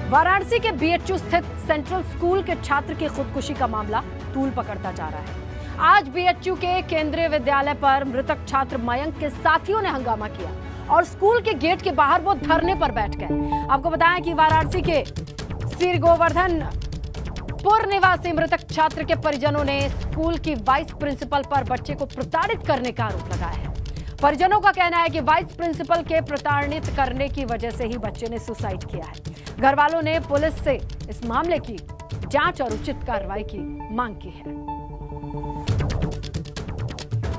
वाराणसी के बीएचयू स्थित central school के छात्र की खुदकुशी का मामला तूल पकड़ता जा रहा है। आज बीएचयू के केंद्रीय विद्यालय पर मृतक छात्र मयंक के साथियों ने हंगामा किया और स्कूल के गेट के बाहर वो धरने पर बैठ गए। आपको बताएं कि वाराणसी के श्री गोवर्धनपुर निवासी मृतक छात्र के परिजनों ने स्कूल की वाइस प्रिंसिपल पर बच्चे को प्रताड़ित करने का आरोप लगाया है। परिजनों का कहना है कि वाइस प्रिंसिपल के प्रताड़ित करने की वजह से ही बच्चे ने सुसाइड किया है। घर वालों ने पुलिस से इस मामले की जांच और उचित कार्रवाई की मांग की है।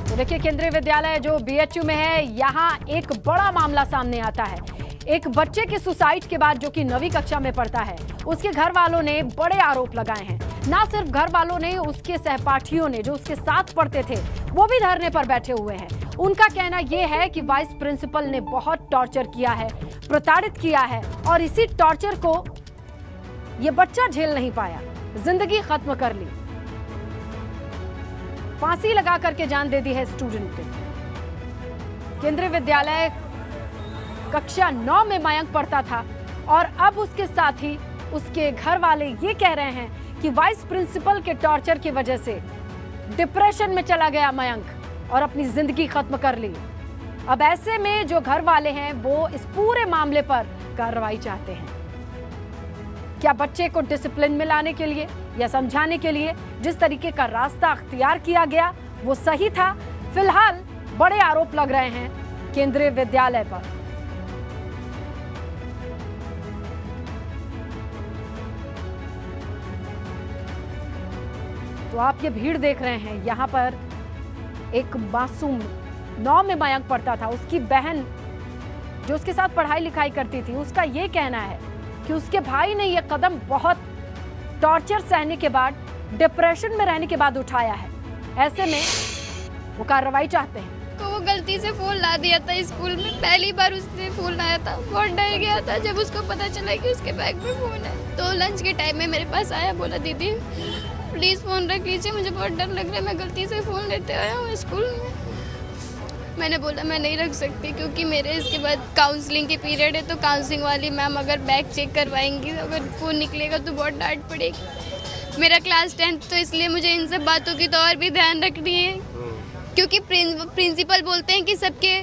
तो देखिए, केंद्रीय विद्यालय जो बीएचयू में है, यहां एक बड़ा मामला सामने आता है। एक बच्चे के सुसाइड के बाद, जो कि 9वीं कक्षा में पढ़ता है, उसके घर वालों ने बड़े आरोप लगाए हैं। ना सिर्फ घर वालों ने, उसके सहपाठियों ने, जो उसके साथ पढ़ते थे, वो भी धरने पर बैठे हुए हैं। उनका कहना यह है कि वाइस प्रिंसिपल ने बहुत टॉर्चर किया है, प्रताड़ित किया है और इसी टॉर्चर को ये बच्चा झेल नहीं पाया, जिंदगी खत्म कर ली, फांसी लगा करके जान दे दी है स्टूडेंट ने। केंद्रीय विद्यालय कक्षा 9 में मयंक पढ़ता था और अब उसके साथी, उसके घर वाले ये कह रहे हैं कि वाइस प्रिंसिपल के टॉर्चर की वजह से डिप्रेशन में चला गया मयंक और अपनी जिंदगी खत्म कर ली। अब ऐसे में जो घर वाले हैं वो इस पूरे मामले पर कार्रवाई चाहते हैं। क्या बच्चे को डिसिप्लिन में लाने के लिए या समझाने के लिए जिस तरीके का रास्ता अख्तियार किया गया वो सही था? फिलहाल बड़े आरोप लग रहे हैं केंद्रीय विद्यालय पर। तो आप ये भीड़ देख रहे हैं, यहाँ पर एक मासूम 9 में मयंक पढ़ता था, उसकी बहन जो उसके साथ पढ़ाई लिखाई करती थी, उसका ये कहना है कि उसके भाई ने ये कदम बहुत टॉर्चर सहने के बाद, डिप्रेशन में रहने के बाद उठाया है। ऐसे में वो कार्रवाई चाहते हैं। तो वो गलती से फोन ला दिया था स्कूल में, पहली बार उसने फोन लाया था, बहुत डर गया था जब उसको पता चला कि उसके बैग में फोन है। तो लंच के टाइम में मेरे पास आया, बोला दीदी प्लीज़ फ़ोन रख लीजिए, मुझे बहुत डर लग रहा है, मैं गलती से फ़ोन लेते आया हूँ स्कूल में। मैंने बोला मैं नहीं रख सकती क्योंकि मेरे इसके बाद काउंसलिंग की पीरियड है, तो काउंसलिंग वाली मैम अगर बैग चेक करवाएंगी, अगर फ़ोन निकलेगा तो बहुत डांट पड़ेगी। मेरा क्लास 10th, तो इसलिए मुझे इन सब बातों की तो और भी ध्यान रखनी है, क्योंकि प्रिंसिपल बोलते हैं कि सबके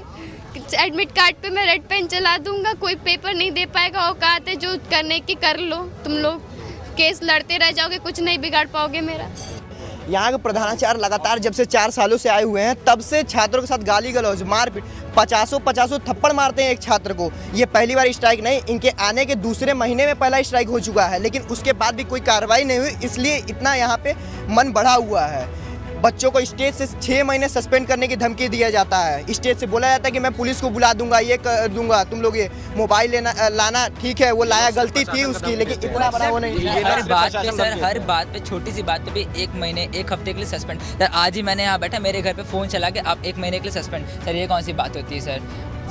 एडमिट कार्ड पे मैं रेड पेन चला दूंगा, कोई पेपर नहीं दे पाएगा। औकात है जो करने की कर लो, तुम लोग केस लड़ते रह जाओगे, कुछ नहीं बिगाड़ पाओगे मेरा। यहाँ के प्रधानाचार्य लगातार जब से 4 सालों से आए हुए हैं, तब से छात्रों के साथ गाली गलौज, मारपीट, 50 थप्पड़ मारते हैं एक छात्र को। ये पहली बार स्ट्राइक नहीं, इनके आने के दूसरे महीने में पहला स्ट्राइक हो चुका है, लेकिन उसके बाद भी कोई कार्रवाई नहीं हुई, इसलिए इतना यहाँ पे मन बढ़ा हुआ है। बच्चों को स्टेज से 6 महीने सस्पेंड करने की धमकी दिया जाता है। स्टेज से बोला जाता है कि मैं पुलिस को बुला दूंगा, ये कर दूंगा, तुम लोग ये मोबाइल लाना, ठीक है वो लाया, गलती थी उसकी, लेकिन इतना बड़ा वो नहीं। हर बात पे सर, हर बात पे, छोटी सी बात पे भी 1 महीने 1 हफ्ते के लिए सस्पेंड। सर आज ही मैंने यहाँ बैठा, मेरे घर पे फ़ोन चला के आप 1 महीने के लिए सस्पेंड। सर ये कौन सी बात होती है सर?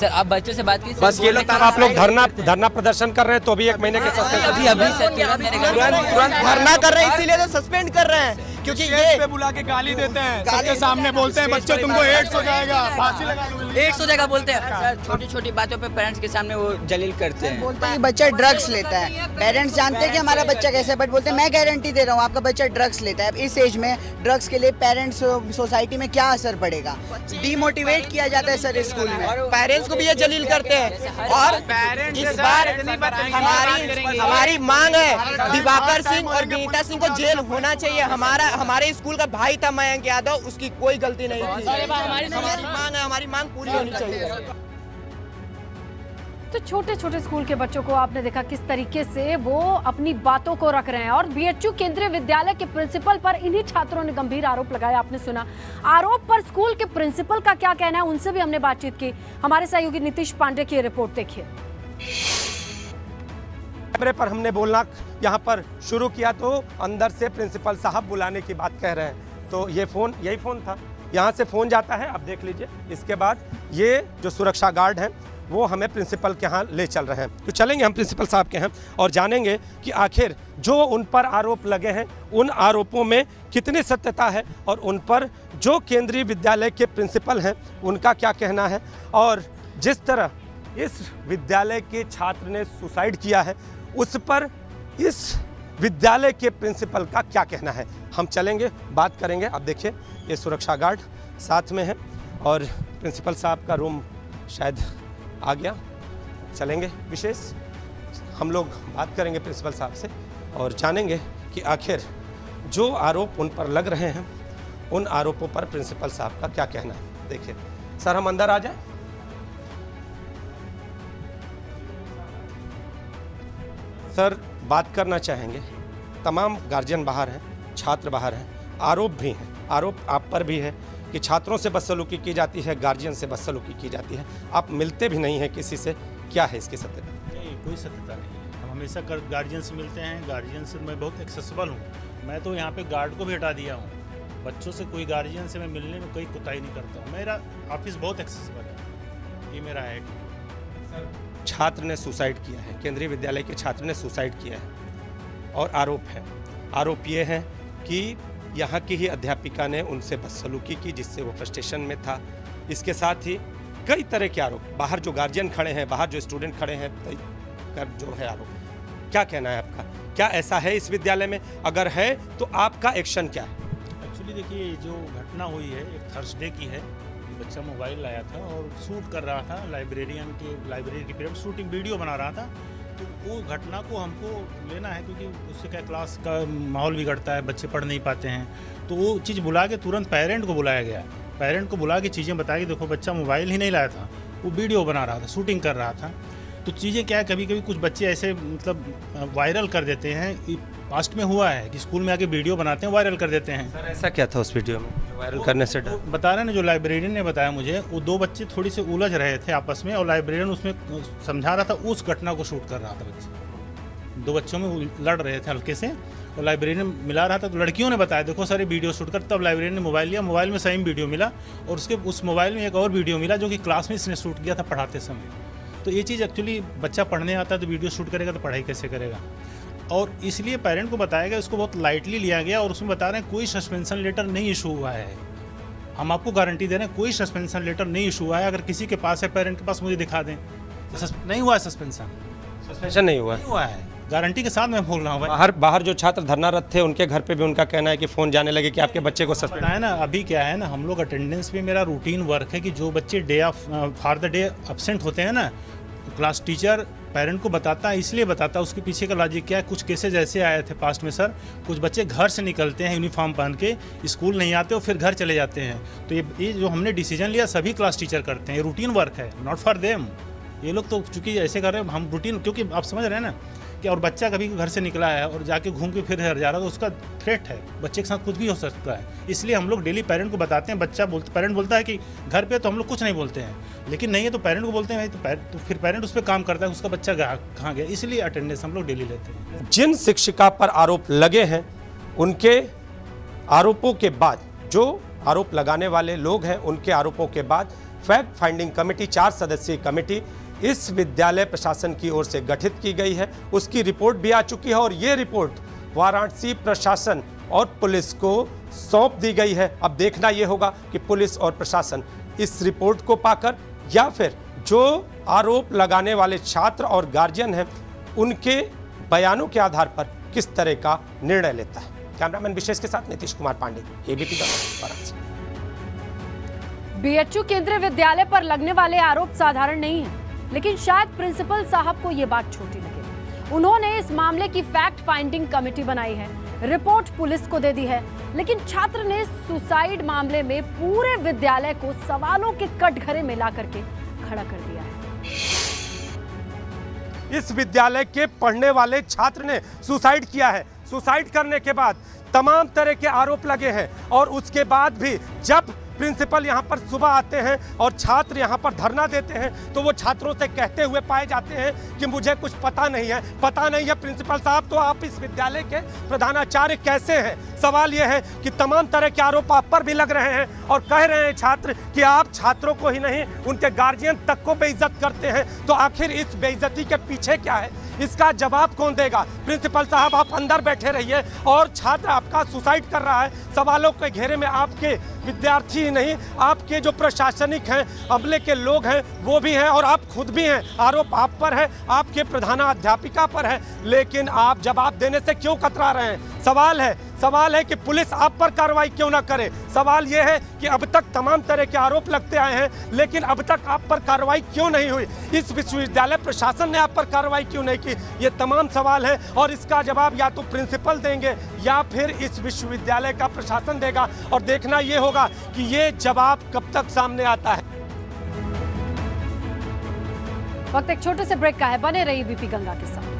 सर आप बच्चों से बात की बस ये लोग, आप लोग धरना प्रदर्शन कर रहे हैं तो भी 1 महीने के सस्पेंड। अभी सर तुरंत धरना कर रहे हैं, इसीलिए तो सस्पेंड कर रहे हैं, क्योंकि ये पे बुला के गाली देते हैं, सबके सामने बोलते हैं बच्चे तुमको एड्स हो जाएगा, फांसी लगा दूंगी, एड्स हो जाएगा बोलते हैं। छोटी छोटी बातों पे पेरेंट्स के सामने वो जलील करते हैं, बोलते हैं कि बच्चा ड्रग्स लेता है। पेरेंट्स जानते हैं कि हमारा बच्चा कैसे, बट बोलते हैं मैं गारंटी दे रहा हूँ आपका बच्चा ड्रग्स लेता है। अब इस एज में ड्रग्स के लिए पेरेंट्स, सोसाइटी में क्या असर पड़ेगा? डीमोटिवेट किया जाता है सर स्कूल में, पेरेंट्स को भी ये जलील करते हैं। और इस बार हमारी मांग है दिवाकर सिंह और गीता सिंह को जेल होना चाहिए। हमारे स्कूल का भाई था मयंक यादव, उसकी कोई गलती नहीं थी। हमारी मांग पूरी होनी चाहिए। तो छोटे छोटे स्कूल के बच्चों को आपने देखा किस तरीके से वो अपनी बातों को रख रहे हैं और बीएचयू केंद्रीय विद्यालय के प्रिंसिपल पर इन्हीं छात्रों ने गंभीर आरोप लगाया। आपने सुना आरोप पर स्कूल के प्रिंसिपल का क्या कहना है, उनसे भी हमने बातचीत की। हमारे सहयोगी नीतीश पांडे की रिपोर्ट देखिए। कैमरे पर हमने बोलना यहाँ पर शुरू किया तो अंदर से प्रिंसिपल साहब बुलाने की बात कह रहे हैं, तो ये फ़ोन, यही फ़ोन था, यहाँ से फ़ोन जाता है, आप देख लीजिए। इसके बाद ये जो सुरक्षा गार्ड हैं वो हमें प्रिंसिपल के यहाँ ले चल रहे हैं। तो चलेंगे हम प्रिंसिपल साहब के यहाँ और जानेंगे कि आखिर जो उन पर आरोप लगे हैं उन आरोपों में कितनी सत्यता है और उन पर जो केंद्रीय विद्यालय के प्रिंसिपल हैं उनका क्या कहना है। और जिस तरह इस विद्यालय के छात्र ने सुसाइड किया है उस पर इस विद्यालय के प्रिंसिपल का क्या कहना है। हम चलेंगे, बात करेंगे। अब देखिए ये सुरक्षा गार्ड साथ में है और प्रिंसिपल साहब का रूम शायद आ गया। चलेंगे विशेष, हम लोग बात करेंगे प्रिंसिपल साहब से और जानेंगे कि आखिर जो आरोप उन पर लग रहे हैं उन आरोपों पर प्रिंसिपल साहब का क्या कहना है। देखिए सर, हम अंदर आ जाएं। सर, बात करना चाहेंगे, तमाम गार्जियन बाहर हैं, छात्र बाहर हैं, आरोप भी हैं, आरोप आप पर भी है कि छात्रों से बदसलूकी की जाती है, गार्जियन से बदसलूकी की जाती है, आप मिलते भी नहीं हैं किसी से, क्या है इसकी सत्यता? नहीं, कोई सत्यता नहीं है। हम हमेशा गार्जियन से मिलते हैं, गार्जियन से मैं बहुत एक्सेसिबल हूँ। मैं तो यहाँ पे गार्ड को भी हटा दिया हूँ। बच्चों से कोई गार्जियन से मैं मिलने में कोई कोताही नहीं करता हूँ। मेरा ऑफिस बहुत एक्सेसिबल है, ये मेरा है। छात्र ने सुसाइड किया है, केंद्रीय विद्यालय के छात्र ने सुसाइड किया है और आरोप ये है कि यहाँ की ही अध्यापिका ने उनसे बदसलूकी की जिससे वो फ्रस्ट्रेशन में था। इसके साथ ही कई तरह के आरोप, बाहर जो गार्जियन खड़े हैं, बाहर जो स्टूडेंट खड़े हैं, कर जो है आरोप। क्या कहना है आपका? क्या ऐसा है इस विद्यालय में? अगर है तो आपका एक्शन क्या है? एक्चुअली देखिए, जो घटना हुई है एक थर्सडे की है। बच्चा मोबाइल लाया था और शूट कर रहा था, लाइब्रेरी की पीरियड शूटिंग वीडियो बना रहा था। तो वो घटना को हमको लेना है क्योंकि उससे क्या क्लास का माहौल बिगड़ता है, बच्चे पढ़ नहीं पाते हैं। तो वो चीज़ बुला के तुरंत पेरेंट को बुलाया गया। पेरेंट को बुला के चीज़ें बताई, देखो बच्चा मोबाइल ही नहीं लाया था, वो वीडियो बना रहा था, शूटिंग कर रहा था। तो चीज़ें क्या है, कभी कभी कुछ बच्चे ऐसे मतलब वायरल कर देते हैं। पास्ट में हुआ है कि स्कूल में आके वीडियो बनाते हैं, वायरल कर देते हैं। सर, ऐसा क्या था उस वीडियो में जो वायरल करने से डर? बता रहे हैं ना, जो लाइब्रेरियन ने बताया मुझे, वो दो बच्चे थोड़ी से उलझ रहे थे आपस में और लाइब्रेरियन उसमें समझा रहा था, उस घटना को शूट कर रहा था। बच्चे दो बच्चों में लड़ रहे थे हल्के से और लाइब्रेरियन मिला रहा था। तो लड़कियों ने बताया, देखो सर ये वीडियो शूट कर। तब लाइब्रेरियन ने मोबाइल लिया, मोबाइल में सेम वीडियो मिला और उस मोबाइल में एक और वीडियो मिला जो कि क्लास में इसने शूट किया था पढ़ाते समय। तो ये चीज़ एक्चुअली बच्चा पढ़ने आता है तो वीडियो शूट करेगा तो पढ़ाई कैसे करेगा। और इसलिए पेरेंट को बताया गया, उसको बहुत लाइटली लिया गया और उसमें बता रहे हैं कोई सस्पेंशन लेटर नहीं इशू हुआ है। हम आपको गारंटी दे रहे हैं कोई सस्पेंशन लेटर नहीं इशू हुआ है। अगर किसी के पास है, पेरेंट के पास, मुझे दिखा दें। नहीं हुआ है सस्पेंशन नहीं हुआ है, गारंटी के साथ मैं बोल रहा हूँ भाई। बाहर जो छात्र धरनारत थे उनके घर पे भी उनका कहना है कि फ़ोन जाने लगे कि आपके बच्चे को सस्पेंड है ना। अभी क्या है ना, हम लोग अटेंडेंस पे मेरा रूटीन वर्क है कि जो बच्चे फॉर द डे एब्सेंट होते हैं ना, क्लास टीचर पेरेंट को बताता है। इसलिए बताता है, उसके पीछे का लॉजिक क्या है। कुछ केसेज ऐसे आए थे पास्ट में सर, कुछ बच्चे घर से निकलते हैं यूनिफॉर्म पहन के, स्कूल नहीं आते और फिर घर चले जाते हैं। तो ये जो हमने डिसीजन लिया सभी क्लास टीचर करते हैं, ये रूटीन वर्क है, नॉट फॉर देम। ये लोग तो चूँकि ऐसे कर रहे हैं, हम रूटीन, क्योंकि आप समझ रहे हैं ना कि और बच्चा कभी घर से निकला है और जाके घूम के फिर घर जा रहा है तो उसका थ्रेट है, बच्चे के साथ कुछ भी हो सकता है। इसलिए हम लोग डेली पेरेंट को बताते हैं। पेरेंट बोलता है कि घर पे तो हम लोग कुछ नहीं बोलते हैं, लेकिन नहीं है तो पेरेंट को बोलते हैं तो फिर पेरेंट उस पर काम करता है, उसका बच्चा कहाँ गया। इसलिए अटेंडेंस हम लोग डेली लेते हैं। जिन शिक्षिका पर आरोप लगे हैं उनके आरोपों के बाद, जो आरोप लगाने वाले लोग हैं उनके आरोपों के बाद फैक्ट फाइंडिंग कमेटी, 4 सदस्यीय कमेटी इस विद्यालय प्रशासन की ओर से गठित की गई है। उसकी रिपोर्ट भी आ चुकी है और ये रिपोर्ट वाराणसी प्रशासन और पुलिस को सौंप दी गई है। अब देखना ये होगा कि पुलिस और प्रशासन इस रिपोर्ट को पाकर या फिर जो आरोप लगाने वाले छात्र और गार्जियन हैं उनके बयानों के आधार पर किस तरह का निर्णय लेता है। कैमरामैन विशेष के साथ नीतीश कुमार पांडे, एबीपी वाराणसी। बीएचयू केंद्रीय विद्यालय पर लगने वाले आरोप साधारण नहीं है, लेकिन शायद प्रिंसिपल साहब को ये बात छोटी लगे। उन्होंने इस मामले की फैक्ट फाइंडिंग कमेटी बनाई है, रिपोर्ट पुलिस को दे दी है, लेकिन छात्र ने सुसाइड मामले में पूरे विद्यालय को सवालों के कटघरे में ला करके खड़ा कर दिया है। इस विद्यालय के पढ़ने वाले छात्र ने सुसाइड किया है। सुसाइड करने के बाद तमाम तरह के आरोप लगे हैं और उसके बाद भी जब प्रिंसिपल यहाँ पर सुबह आते हैं और छात्र यहाँ पर धरना देते हैं तो वो छात्रों से कहते हुए पाए जाते हैं कि मुझे कुछ पता नहीं है। प्रिंसिपल साहब, तो आप इस विद्यालय के प्रधानाचार्य कैसे हैं? सवाल यह है कि तमाम तरह के आरोप आप पर भी लग रहे हैं और कह रहे हैं छात्र कि आप छात्रों को ही नहीं उनके गार्जियन तक को बेइज्जत करते हैं। तो आखिर इस बेइज्जती के पीछे क्या है, इसका जवाब कौन देगा? प्रिंसिपल साहब आप अंदर बैठे रहिए और छात्र आपका सुसाइड कर रहा है। सवालों के घेरे में आपके विद्यार्थी ही नहीं, आपके जो प्रशासनिक हैं, अमले के लोग हैं वो भी हैं और आप खुद भी हैं। आरोप आप पर है, आपके प्रधानाध्यापिका पर है, लेकिन आप जवाब देने से क्यों कतरा रहे हैं? सवाल है कि पुलिस आप पर कार्रवाई क्यों ना करे। सवाल यह है कि अब तक तमाम तरह के आरोप लगते आए हैं, लेकिन अब तक आप पर कार्रवाई क्यों नहीं हुई? इस विश्वविद्यालय प्रशासन ने आप पर कार्रवाई क्यों नहीं की? ये तमाम सवाल हैं और इसका जवाब या तो प्रिंसिपल देंगे या फिर इस विश्वविद्यालय का प्रशासन देगा और देखना ये होगा कि ये जवाब कब तक सामने आता है। वक्त एक छोटे से ब्रेक का है, बने रहिए बीपी गंगा के साथ।